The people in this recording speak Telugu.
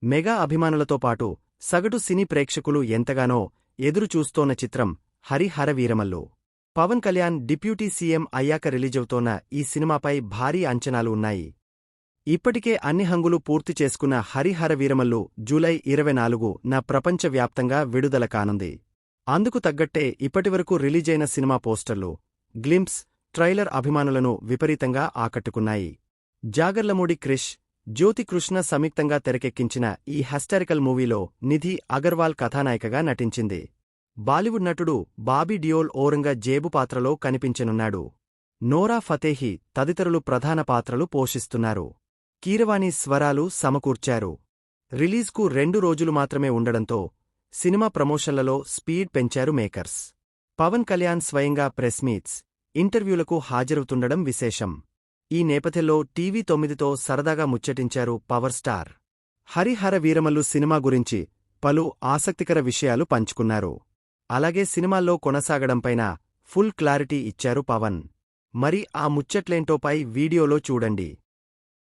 మెగా అభిమానులతో పాటు సగటు సినీ ప్రేక్షకులు ఎంతగానో ఎదురుచూస్తోన్న చిత్రం హరిహర వీరమల్లు. పవన్ కళ్యాణ్ డిప్యూటీ సీఎం అయ్యాక రిలీజవుతోన్న ఈ సినిమాపై భారీ అంచనాలు ఉన్నాయి. ఇప్పటికే అన్ని హంగులు పూర్తి చేసుకున్న హరిహర వీరమల్లు జూలై 24న ప్రపంచవ్యాప్తంగా విడుదల కానుంది. అందుకు తగ్గట్టే ఇప్పటివరకు రిలీజైన సినిమా పోస్టర్లు, గ్లింప్స్, ట్రైలర్ అభిమానులను విపరీతంగా ఆకట్టుకున్నాయి. జాగర్లమూడి క్రిష్, జ్యోతి కృష్ణ సంయుక్తంగా తెరకెక్కించిన ఈ హిస్టారికల్ మూవీలో నిధి అగర్వాల్ కథానాయికగా నటించింది. బాలీవుడ్ నటుడు బాబీ డియోల్ ఔరంగజేబు పాత్రలో కనిపించనున్నాడు. నోరా ఫతేహి తదితరులు ప్రధాన పాత్రలు పోషిస్తున్నారు. కీరవాణి స్వరాలు సమకూర్చారు. రిలీజ్కు 2 రోజులు మాత్రమే ఉండడంతో సినిమా ప్రమోషన్లలో స్పీడ్ పెంచారు మేకర్స్. పవన్ కళ్యాణ్ స్వయంగా ప్రెస్ మీట్స్, ఇంటర్వ్యూలకు హాజరవుతుండడం విశేషం. ఈ నేపథ్యంలో టీవీ9తో సరదాగా ముచ్చటించారు పవర్ స్టార్. హరిహర వీరమల్లు సినిమా గురించి పలు ఆసక్తికర విషయాలు పంచుకున్నారు. అలాగే సినిమాల్లో కొనసాగడంపైన ఫుల్ క్లారిటీ ఇచ్చారు పవన్. మరి ఆ ముచ్చట్లేంటోపై వీడియోలో చూడండి.